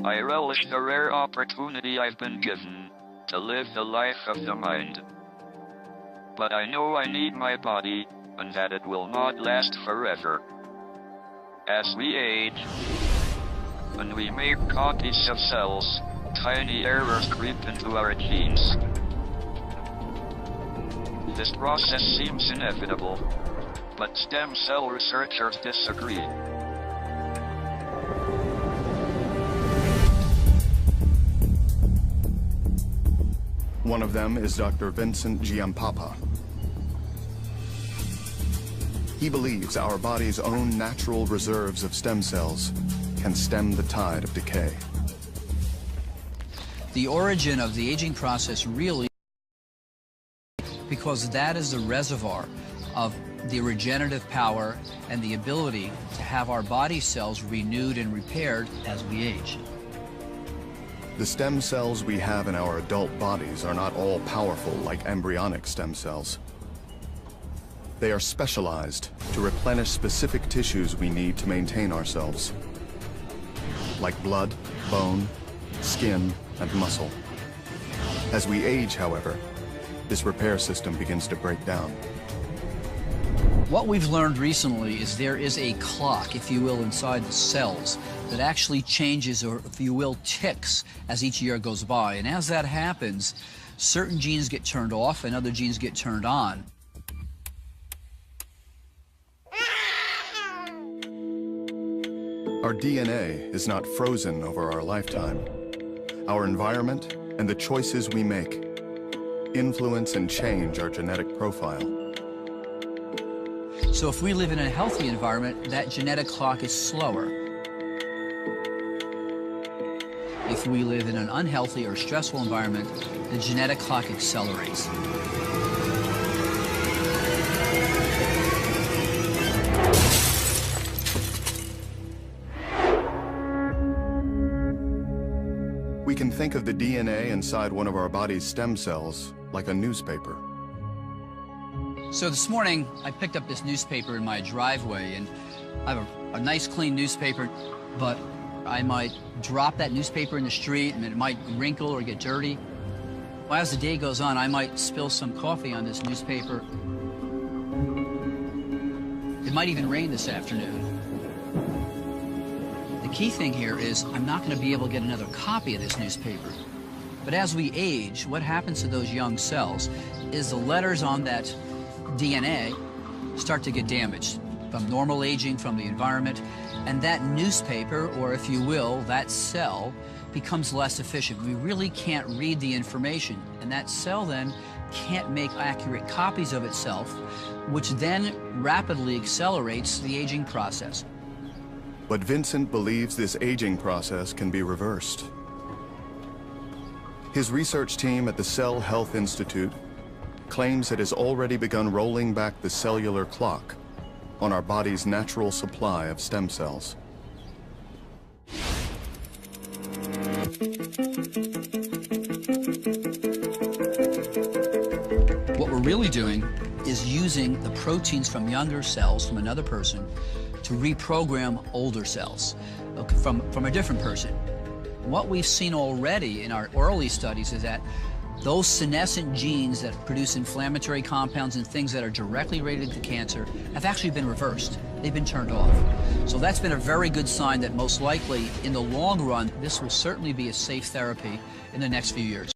I relish the rare opportunity I've been given to live the life of the mind. But I know I need my body, and that it will not last forever. As we age, when we make copies of cells, tiny errors creep into our genes. This process seems inevitable, but stem cell researchers disagree. One of them is Dr. Vincent Giampapa. He believes our body's own natural reserves of stem cells can stem the tide of decay. The origin of the aging process really, because that is the reservoir of the regenerative power and the ability to have our body cells renewed and repaired as we age. The stem cells we have in our adult bodies are not all powerful like embryonic stem cells. They are specialized to replenish specific tissues we need to maintain ourselves, like blood, bone, skin, and muscle. As we age, however, this repair system begins to break down. What we've learned recently is there is a clock, if you will, inside the cells that actually changes, or if you will, ticks as each year goes by. And as that happens, certain genes get turned off and other genes get turned on. Our DNA is not frozen over our lifetime. Our environment and the choices we make influence and change our genetic profile. So if we live in a healthy environment, that genetic clock is slower. If we live in an unhealthy or stressful environment, the genetic clock accelerates. We can think of the DNA inside one of our body's stem cells like a newspaper. So this morning, I picked up this newspaper in my driveway, and I have a nice clean newspaper, but I might drop that newspaper in the street and it might wrinkle or get dirty. Well, as the day goes on, I might spill some coffee on this newspaper. It might even rain this afternoon. The key thing here is I'm not going to be able to get another copy of this newspaper. But as we age, what happens to those young cells is the letters on that DNA start to get damaged from normal aging, from the environment, and that newspaper, or if you will, that cell, becomes less efficient. We really can't read the information, and that cell then can't make accurate copies of itself, which then rapidly accelerates the aging process. But Vincent believes this aging process can be reversed. His research team at the Cell Health Institute claims it has already begun rolling back the cellular clock on our body's natural supply of stem cells. What we're really doing is using the proteins from younger cells from another person to reprogram older cells from a different person. What we've seen already in our early studies is that those senescent genes that produce inflammatory compounds and things that are directly related to cancer have actually been reversed. They've been turned off. So that's been a very good sign that most likely, in the long run, this will certainly be a safe therapy in the next few years.